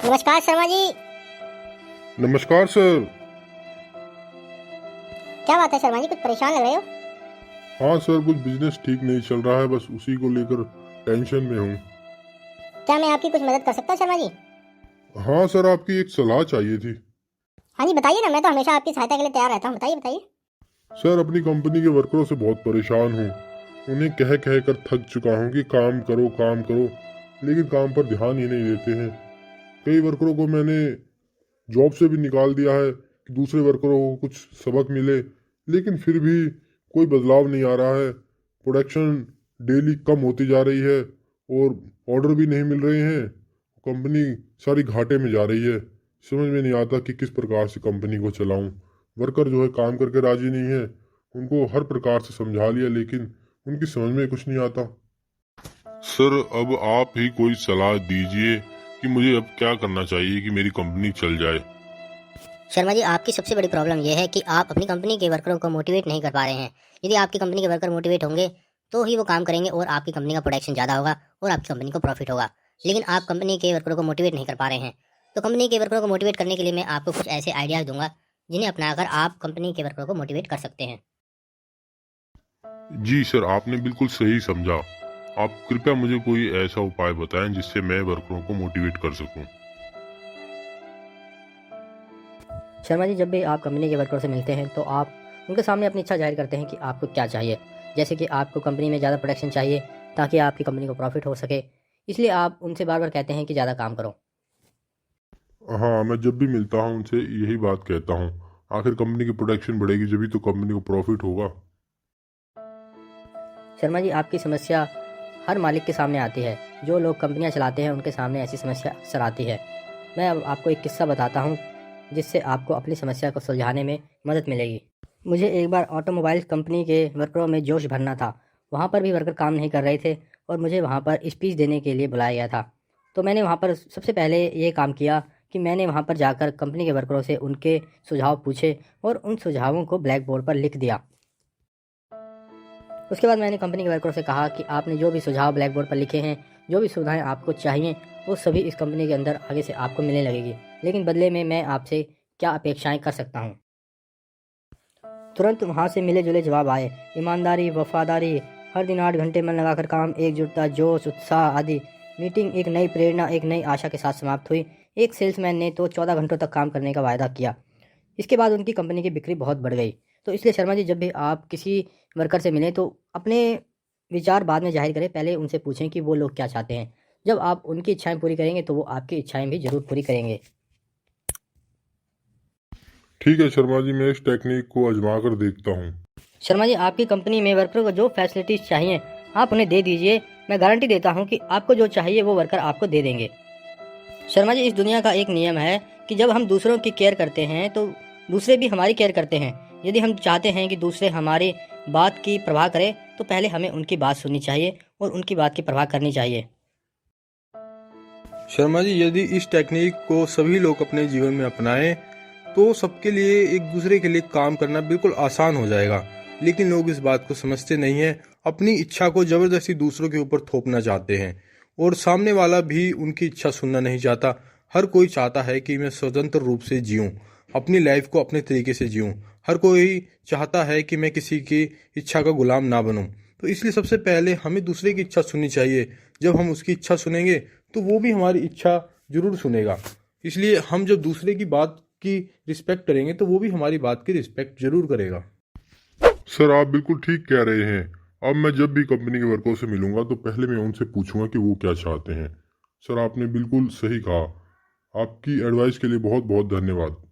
नमस्कार शर्मा जी। नमस्कार सर। क्या बात है शर्मा जी, कुछ परेशान लग रहे हो? हाँ सर, कुछ बिजनेस ठीक नहीं चल रहा है, बस उसी को लेकर टेंशन में हूँ। क्या मैं आपकी कुछ मदद कर सकता हूँ शर्मा जी? हाँ सर, आपकी एक सलाह चाहिए थी। हाँ जी बताइए ना, मैं तो हमेशा आपकी सहायता के लिए तैयार रहता हूँ। बताइए बताइए। सर, अपनी कंपनी के वर्करों से बहुत परेशान हूँ। उन्हें कह कह कर थक चुका हूँ कि काम करो काम करो, लेकिन काम पर ध्यान ही नहीं देते हैं। कई वर्करों को मैंने जॉब से भी निकाल दिया है कि दूसरे वर्करों को कुछ सबक मिले, लेकिन फिर भी कोई बदलाव नहीं आ रहा है। प्रोडक्शन डेली कम होती जा रही है और ऑर्डर भी नहीं मिल रहे हैं। कंपनी सारी घाटे में जा रही है। समझ में नहीं आता कि किस प्रकार से कंपनी को चलाऊं। वर्कर जो है काम करके राजी नहीं है। उनको हर प्रकार से समझा लिया, लेकिन उनकी समझ में कुछ नहीं आता। सर, अब आप ही कोई सलाह दीजिए कि मुझे अब क्या करना चाहिए कि मेरी कंपनी चल जाए। शर्मा जी, आपकी सबसे बड़ी प्रॉब्लम यह है कि आप अपनी कंपनी के वर्करों को मोटिवेट नहीं कर पा रहे हैं। यदि आपकी कंपनी के वर्कर मोटिवेट होंगे तो ही वो काम करेंगे और आपकी कंपनी का प्रोडक्शन ज़्यादा होगा और आपकी कंपनी को प्रॉफिट होगा। लेकिन आप कंपनी के वर्करों को मोटिवेट नहीं कर पा रहे हैं। तो कंपनी के वर्करों को मोटिवेट करने के लिए मैं आपको कुछ ऐसे आइडियाज़ दूंगा जिन्हें अपनाकर आप कंपनी के वर्करों को मोटिवेट कर सकते हैं। जी सर, आपने बिल्कुल सही समझा। आप कृपया मुझे कोई ऐसा उपाय बताएं जिससे मैं वर्करों को मोटिवेट कर सकूं। शर्मा जी, जब भी आप कंपनी के वर्करों से मिलते हैं तो आप उनके सामने अपनी इच्छा जाहिर करते हैं कि आपको क्या चाहिए। जैसे कि आपको कंपनी में ज़्यादा प्रोडक्शन चाहिए ताकि आपकी कंपनी को प्रॉफिट हो सके, इसलिए आप उनसे बार बार कहते हैं कि ज़्यादा काम करो। हाँ, मैं जब भी मिलता हूँ उनसे यही बात कहता हूँ। आखिर कंपनी की प्रोडक्शन बढ़ेगी जब तो कंपनी को प्रॉफिट होगा। शर्मा जी, आपकी समस्या हर मालिक के सामने आती है। जो लोग कंपनियां चलाते हैं उनके सामने ऐसी समस्या अक्सर आती है। मैं अब आपको एक किस्सा बताता हूँ जिससे आपको अपनी समस्या को सुलझाने में मदद मिलेगी। मुझे एक बार ऑटोमोबाइल कंपनी के वर्करों में जोश भरना था। वहाँ पर भी वर्कर काम नहीं कर रहे थे और मुझे वहाँ पर स्पीच देने के लिए बुलाया गया था। तो मैंने वहाँ पर सबसे पहले ये काम किया कि मैंने वहाँ पर जाकर कंपनी के वर्करों से उनके सुझाव पूछे और उन सुझावों को ब्लैक बोर्ड पर लिख दिया। उसके बाद मैंने कंपनी के वर्करों से कहा कि आपने जो भी सुझाव ब्लैक बोर्ड पर लिखे हैं, जो भी सुविधाएं आपको चाहिए, वो सभी इस कंपनी के अंदर आगे से आपको मिलने लगेगी। लेकिन बदले में मैं आपसे क्या अपेक्षाएं कर सकता हूँ। तुरंत वहाँ से मिले जुले जवाब आए। ईमानदारी, वफादारी, हर दिन 8 घंटे मन लगाकर काम, एकजुटता, जोश, उत्साह आदि। मीटिंग एक नई प्रेरणा, एक नई आशा के साथ समाप्त हुई। एक सेल्समैन ने तो 14 घंटों तक काम करने का वायदा किया। इसके बाद उनकी कंपनी की बिक्री बहुत बढ़ गई। तो इसलिए शर्मा जी, जब भी आप किसी वर्कर से मिलें तो अपने विचार बाद में जाहिर करें, पहले उनसे पूछें कि वो लोग क्या चाहते हैं। जब आप उनकी इच्छाएं पूरी करेंगे तो वो आपकी इच्छाएं भी ज़रूर पूरी करेंगे। ठीक है शर्मा जी, मैं इस टेक्निक को आजमा कर देखता हूँ। शर्मा जी, आपकी कंपनी में वर्करों को जो फैसिलिटीज़ चाहिए आप उन्हें दे दीजिए। मैं गारंटी देता हूँ कि आपको जो चाहिए वो वर्कर आपको दे देंगे। शर्मा जी, इस दुनिया का एक नियम है कि जब हम दूसरों की केयर करते हैं तो दूसरे भी हमारी केयर करते हैं। यदि हम चाहते हैं कि दूसरे हमारी बात की परवाह करें तो पहले हमें उनकी बात सुननी चाहिए और उनकी बात की परवाह करनी चाहिए। शर्मा जी, यदि इस टेक्निक को सभी लोग अपने जीवन में अपनाएं तो सबके लिए एक दूसरे के लिए काम करना बिल्कुल आसान हो जाएगा। लेकिन लोग इस बात को समझते नहीं हैं, अपनी इच्छा को जबरदस्ती दूसरों के ऊपर थोपना चाहते हैं और सामने वाला भी उनकी इच्छा सुनना नहीं चाहता। हर कोई चाहता है कि मैं स्वतंत्र रूप से जीऊं, अपनी लाइफ को अपने तरीके से जीऊं। हर कोई चाहता है कि मैं किसी की इच्छा का गुलाम ना बनूं। तो इसलिए सबसे पहले हमें दूसरे की इच्छा सुननी चाहिए। जब हम उसकी इच्छा सुनेंगे तो वो भी हमारी इच्छा जरूर सुनेगा। इसलिए हम जब दूसरे की बात की रिस्पेक्ट करेंगे तो वो भी हमारी बात की रिस्पेक्ट जरूर करेगा। सर, आप बिल्कुल ठीक कह रहे हैं। अब मैं जब भी कंपनी के वर्करों से मिलूंगा तो पहले मैं उनसे पूछूंगा कि वो क्या चाहते हैं। सर, आपने बिल्कुल सही कहा। आपकी एडवाइस के लिए बहुत बहुत धन्यवाद।